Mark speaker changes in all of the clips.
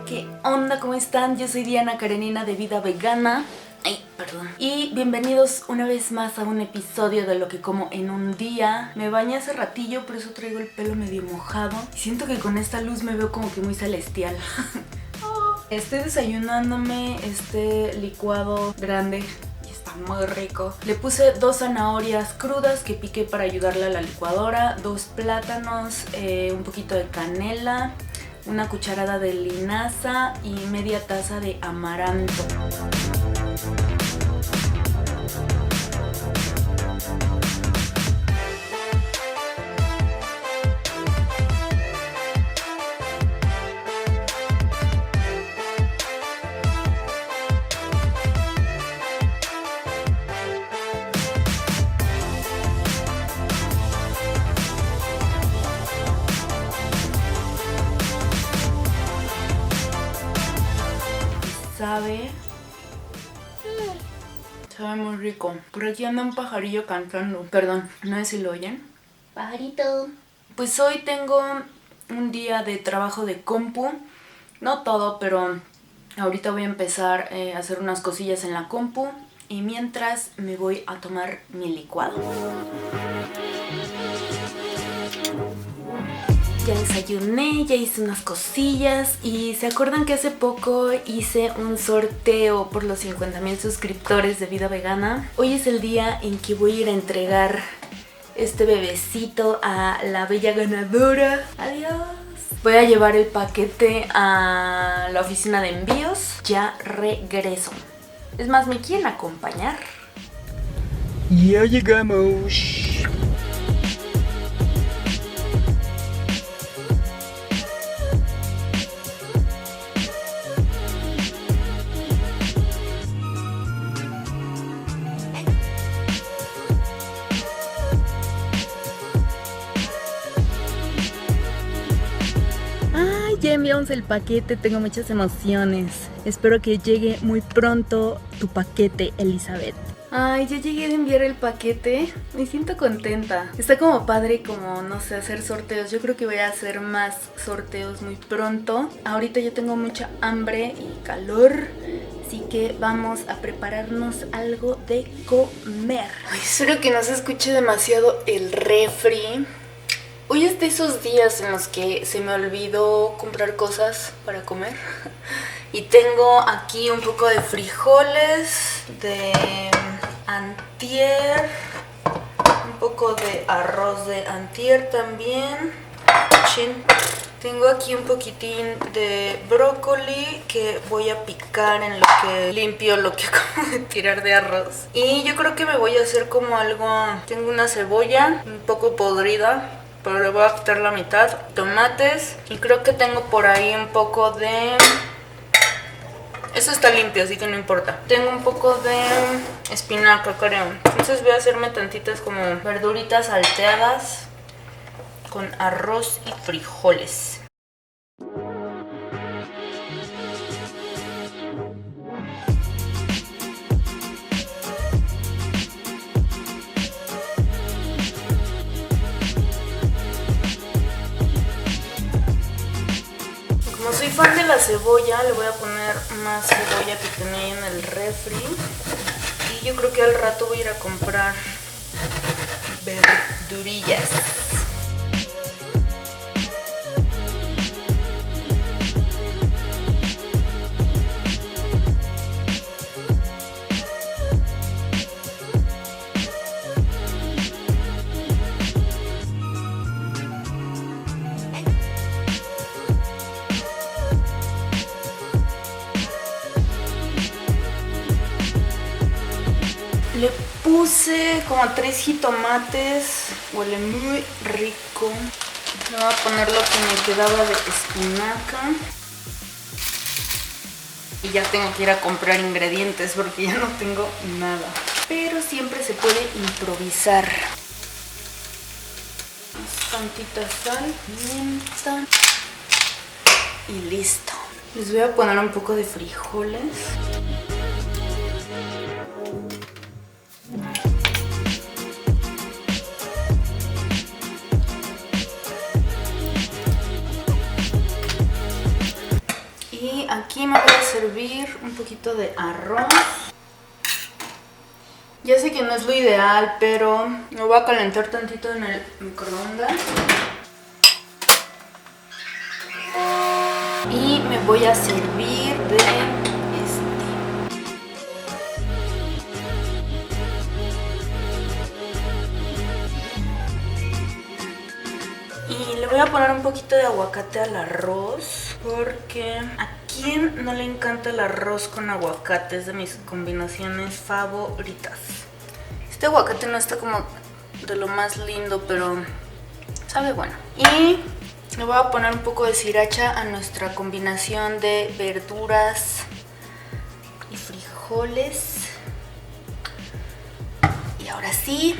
Speaker 1: ¿Qué onda? ¿Cómo están? Yo soy Diana Karenina de Vida Vegana. Ay, perdón. Y bienvenidos una vez más a un episodio de Lo que como en un día. Me bañé hace ratillo, por eso traigo el pelo medio mojado. Y siento que con esta luz me veo como que muy celestial. Estoy desayunándome este licuado grande. Muy rico. Le puse 2 zanahorias crudas que piqué para ayudarle a la licuadora, 2 plátanos, un poquito de canela, una cucharada de linaza y media taza de amaranto. Sabe muy rico. Por aquí anda un pajarillo cantando. Perdón, no sé si lo oyen. Pajarito. Pues hoy tengo un día de trabajo de compu. No todo, pero ahorita voy a empezar a hacer unas cosillas en la compu. Y mientras me voy a tomar mi licuado. Ya desayuné, ya hice unas cosillas y ¿se acuerdan que hace poco hice un sorteo por los 50,000 suscriptores de Vida Vegana? Hoy es el día en que voy a ir a entregar este bebecito a la bella ganadora. Adiós. Voy a llevar el paquete a la oficina de envíos. Ya regreso. Es más, ¿me quieren acompañar?
Speaker 2: Ya llegamos.
Speaker 1: Ya enviamos el paquete, tengo muchas emociones. Espero que llegue muy pronto tu paquete, Elizabeth. Ay, ya llegué de enviar el paquete. Me siento contenta. Está como padre, como, no sé, hacer sorteos. Yo creo que voy a hacer más sorteos muy pronto. Ahorita yo tengo mucha hambre y calor. Así que vamos a prepararnos algo de comer. Ay, espero que no se escuche demasiado el refri. Hoy es de esos días en los que se me olvidó comprar cosas para comer. Y tengo aquí un poco de frijoles, de antier, un poco de arroz de antier también. Tengo aquí un poquitín de brócoli que voy a picar en lo que limpio lo que acabo de tirar de arroz. Y yo creo que me voy a hacer como algo... Tengo una cebolla un poco podrida, pero le voy a quitar la mitad, tomates, y creo que tengo por ahí un poco de... Eso está limpio, así que no importa. Tengo un poco de espinaca, creo. Entonces voy a hacerme tantitas como verduritas salteadas con arroz y frijoles. Como soy fan de la cebolla, le voy a poner más cebolla que tenía en el refri. Y yo creo que al rato voy a ir a comprar verdurillas. Le puse como 3 jitomates, huele muy rico. Le voy a poner lo que me quedaba de espinaca. Y ya tengo que ir a comprar ingredientes porque ya no tengo nada. Pero siempre se puede improvisar. Tantita sal, pimienta y listo. Les voy a poner un poco de frijoles. aquí me voy a servir un poquito de arroz. Ya sé que no es lo ideal, pero lo voy a calentar tantito en el microondas. Y me voy a servir de Y le voy a poner un poquito de aguacate al arroz, porque ¿a quién no le encanta el arroz con aguacate? Es de mis combinaciones favoritas. Este aguacate no está como de lo más lindo, pero sabe bueno. Y le voy a poner un poco de sriracha a nuestra combinación de verduras y frijoles. Y ahora sí,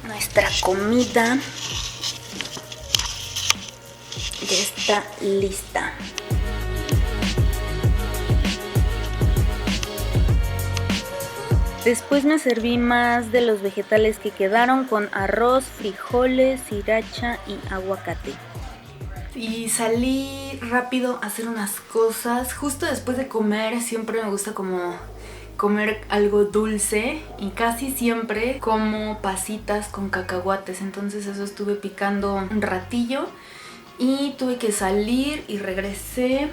Speaker 1: nuestra comida ya está lista. Después me serví más de los vegetales que quedaron con arroz, frijoles, sriracha y aguacate. Y salí rápido a hacer unas cosas. Justo después de comer siempre me gusta como comer algo dulce y casi siempre como pasitas con cacahuates. Entonces eso estuve picando un ratillo y tuve que salir y regresé.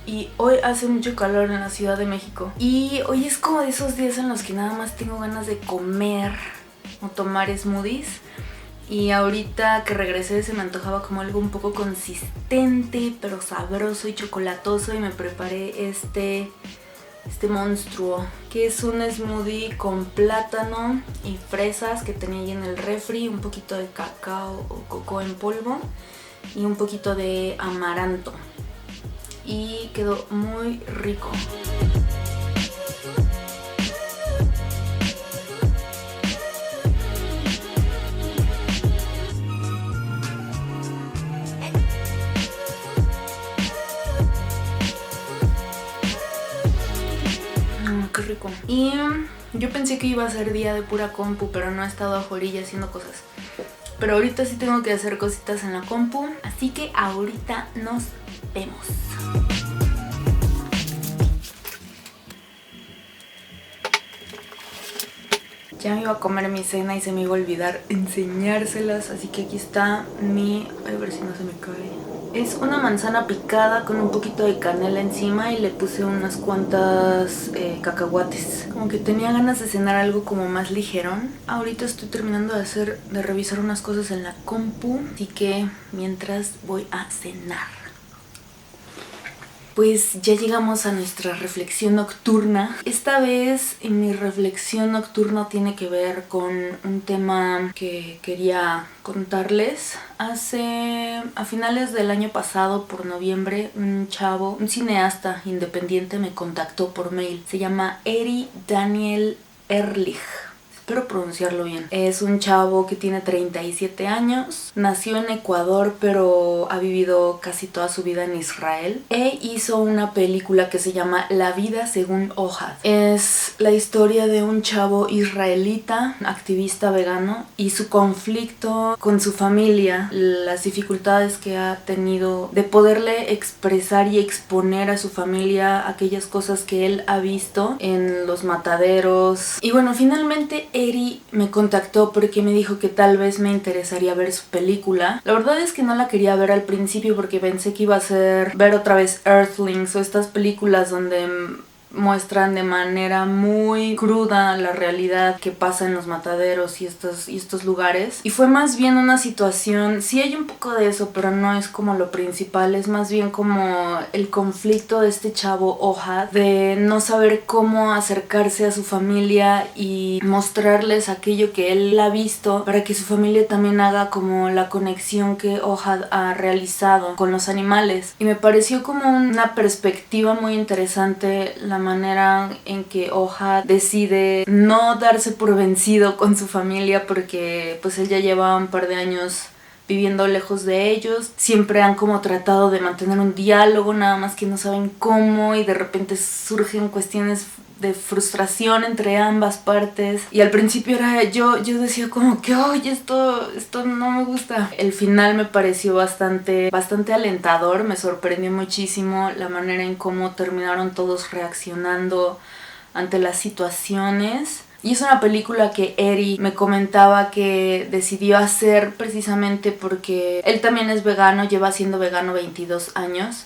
Speaker 1: Y hoy hace mucho calor en la Ciudad de México. Y hoy es como de esos días en los que nada más tengo ganas de comer o tomar smoothies. Y ahorita que regresé se me antojaba como algo un poco consistente, pero sabroso y chocolatoso. Y me preparé este monstruo, que es un smoothie con plátano y fresas que tenía ahí en el refri. Un poquito de cacao o coco en polvo y un poquito de amaranto. Y quedó muy rico. Qué rico. Y yo pensé que iba a ser día de pura compu, pero no he estado afuera haciendo cosas. Pero ahorita sí tengo que hacer cositas en la compu, así que ahorita nos vemos. Ya me iba a comer mi cena y se me iba a olvidar enseñárselas, así que aquí está mi... A ver si no se me cae. Es una manzana picada con un poquito de canela encima y le puse unas cuantas cacahuates. Como que tenía ganas de cenar algo como más ligerón. Ahorita estoy terminando de revisar unas cosas en la compu, así que mientras voy a cenar. Pues ya llegamos a nuestra reflexión nocturna. Esta vez mi reflexión nocturna tiene que ver con un tema que quería contarles. A finales del año pasado, por noviembre, un cineasta independiente me contactó por mail. Se llama Eri Daniel Ehrlich. Espero pronunciarlo bien. Es un chavo que tiene 37 años. Nació en Ecuador, pero ha vivido casi toda su vida en Israel. E hizo una película que se llama La vida según Ohad. Es la historia de un chavo israelita, activista vegano, y su conflicto con su familia, las dificultades que ha tenido de poderle expresar y exponer a su familia aquellas cosas que él ha visto en los mataderos. Y bueno, finalmente Eri me contactó porque me dijo que tal vez me interesaría ver su película. La verdad es que no la quería ver al principio porque pensé que iba a ser ver otra vez Earthlings o estas películas donde muestran de manera muy cruda la realidad que pasa en los mataderos y estos lugares. Y fue más bien una situación, sí hay un poco de eso, pero no es como lo principal, es más bien como el conflicto de este chavo Ohad, de no saber cómo acercarse a su familia y mostrarles aquello que él ha visto para que su familia también haga como la conexión que Ohad ha realizado con los animales. Y me pareció como una perspectiva muy interesante la manera en que Ohad decide no darse por vencido con su familia, porque pues él ya lleva un par de años viviendo lejos de ellos. Siempre han como tratado de mantener un diálogo, nada más que no saben cómo, y de repente surgen cuestiones de frustración entre ambas partes. Y al principio era yo decía como que oye, esto no me gusta. El final me pareció bastante alentador, me sorprendió muchísimo la manera en cómo terminaron todos reaccionando ante las situaciones. Y es una película que Eri me comentaba que decidió hacer precisamente porque él también es vegano, lleva siendo vegano 22 años.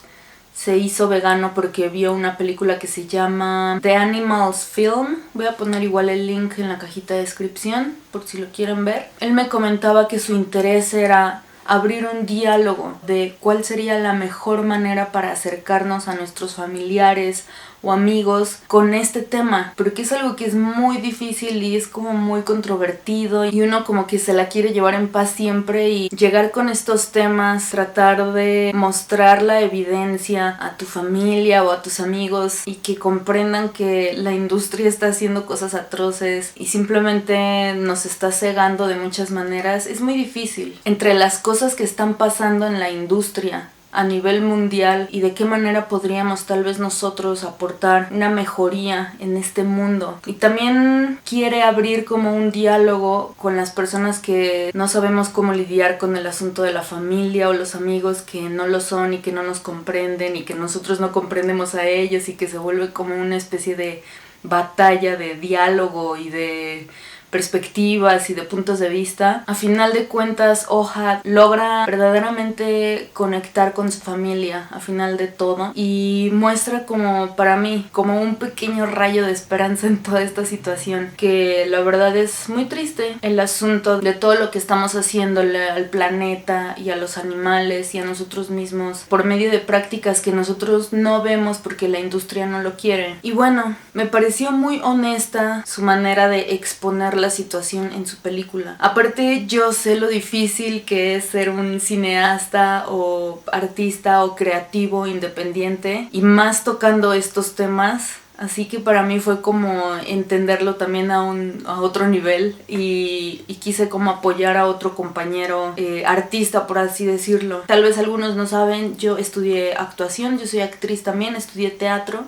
Speaker 1: Se hizo vegano porque vio una película que se llama The Animals Film. Voy a poner igual el link en la cajita de descripción por si lo quieren ver. Él me comentaba que su interés era abrir un diálogo de cuál sería la mejor manera para acercarnos a nuestros familiares o amigos con este tema, porque es algo que es muy difícil y es como muy controvertido, y uno como que se la quiere llevar en paz siempre, y llegar con estos temas, tratar de mostrar la evidencia a tu familia o a tus amigos y que comprendan que la industria está haciendo cosas atroces y simplemente nos está cegando de muchas maneras, es muy difícil. Entre las cosas que están pasando en la industria a nivel mundial y de qué manera podríamos tal vez nosotros aportar una mejoría en este mundo. Y también quiere abrir como un diálogo con las personas que no sabemos cómo lidiar con el asunto de la familia, o los amigos que no lo son y que no nos comprenden y que nosotros no comprendemos a ellos, y que se vuelve como una especie de batalla de diálogo y de perspectivas y de puntos de vista. A final de cuentas, Ohad logra verdaderamente conectar con su familia a final de todo, y muestra como, para mí, como un pequeño rayo de esperanza en toda esta situación, que la verdad es muy triste el asunto de todo lo que estamos haciéndole al planeta y a los animales y a nosotros mismos por medio de prácticas que nosotros no vemos porque la industria no lo quiere. Y bueno, me pareció muy honesta su manera de exponer la situación en su película. Aparte, yo sé lo difícil que es ser un cineasta o artista o creativo independiente, y más tocando estos temas. Así que para mí fue como entenderlo también a otro nivel, y quise como apoyar a otro compañero artista, por así decirlo. Tal vez algunos no saben, yo estudié actuación, yo soy actriz también, estudié teatro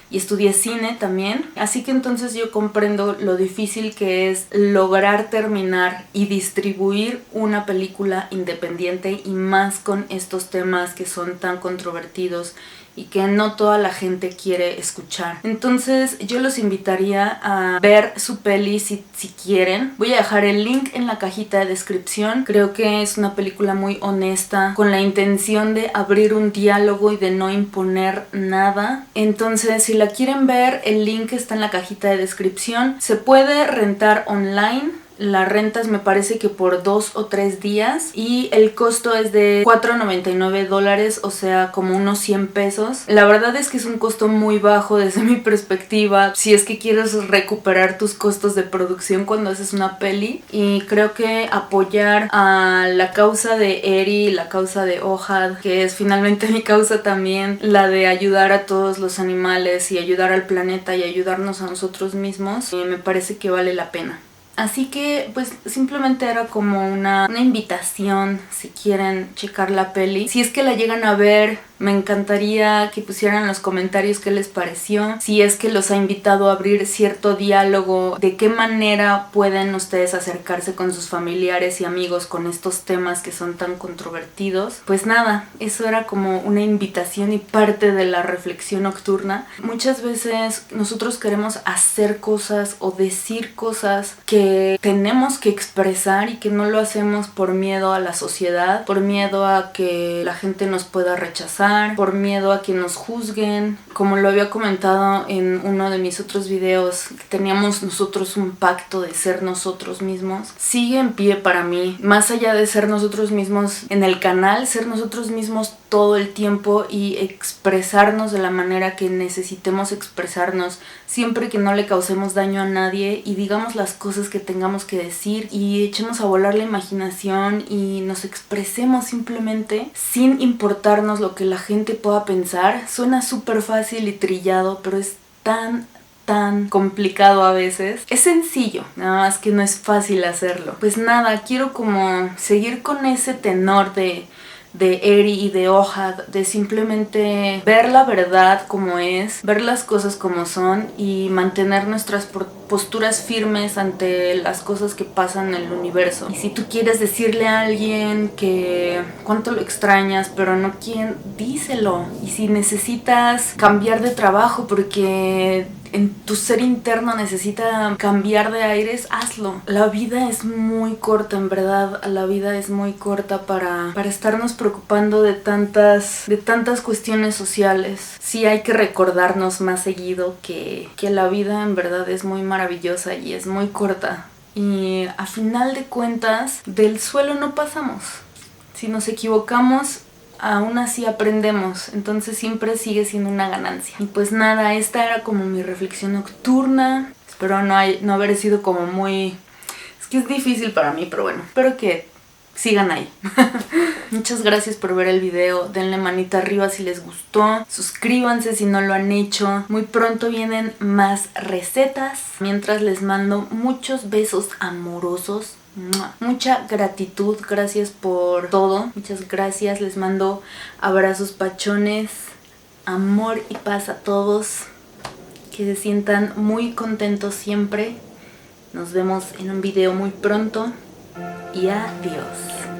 Speaker 1: y estudié cine también, así que entonces yo comprendo lo difícil que es lograr terminar y distribuir una película independiente, y más con estos temas que son tan controvertidos y que no toda la gente quiere escuchar. Entonces yo los invitaría a ver su peli si quieren. Voy a dejar el link en la cajita de descripción. Creo que es una película muy honesta, con la intención de abrir un diálogo y de no imponer nada. Entonces, si la quieren ver, el link está en la cajita de descripción. Se puede rentar online. La rentas me parece que por 2 o 3 días, y el costo es de $4.99, o sea como unos 100 pesos. La verdad es que es un costo muy bajo desde mi perspectiva, si es que quieres recuperar tus costos de producción cuando haces una peli. Y creo que apoyar a la causa de Eri, la causa de Ohad, que es finalmente mi causa también, la de ayudar a todos los animales y ayudar al planeta y ayudarnos a nosotros mismos, me parece que vale la pena. Así que pues simplemente era como una invitación, si quieren checar la peli. Si es que la llegan a ver, me encantaría que pusieran en los comentarios qué les pareció, si es que los ha invitado a abrir cierto diálogo, de qué manera pueden ustedes acercarse con sus familiares y amigos con estos temas que son tan controvertidos. Pues nada, eso era como una invitación y parte de la reflexión nocturna. Muchas veces nosotros queremos hacer cosas o decir cosas que tenemos que expresar, y que no lo hacemos por miedo a la sociedad, por miedo a que la gente nos pueda rechazar, por miedo a que nos juzguen. Como lo había comentado en uno de mis otros videos, teníamos nosotros un pacto de ser nosotros mismos. Sigue en pie para mí, más allá de ser nosotros mismos en el canal, ser nosotros mismos todo el tiempo y expresarnos de la manera que necesitemos expresarnos, siempre que no le causemos daño a nadie, y digamos las cosas que tengamos que decir y echemos a volar la imaginación y nos expresemos simplemente sin importarnos lo que la gente pueda pensar. Suena súper fácil y trillado, pero es tan tan complicado a veces. Es sencillo, nada más que no es fácil hacerlo. Pues nada, quiero como seguir con ese tenor de Eri y de Ohad, de simplemente ver la verdad como es, ver las cosas como son y mantener nuestras posturas firmes ante las cosas que pasan en el universo. Y si tú quieres decirle a alguien que cuánto lo extrañas, pero no quién, díselo. Y si necesitas cambiar de trabajo porque en tu ser interno necesita cambiar de aires, hazlo. La vida es muy corta, en verdad. La vida es muy corta para estarnos preocupando de tantas cuestiones sociales. Sí hay que recordarnos más seguido que la vida en verdad es muy maravillosa y es muy corta. Y a final de cuentas, del suelo no pasamos. Si nos equivocamos, aún así aprendemos, entonces siempre sigue siendo una ganancia. Y pues nada, esta era como mi reflexión nocturna. Espero no haber sido como muy... Es que es difícil para mí, pero bueno, espero que sigan ahí. Muchas gracias por ver el video, denle manita arriba si les gustó, suscríbanse si no lo han hecho. Muy pronto vienen más recetas, mientras les mando muchos besos amorosos. Mucha gratitud, gracias por todo, muchas gracias, les mando abrazos pachones, amor y paz a todos, que se sientan muy contentos siempre. Nos vemos en un video muy pronto y adiós.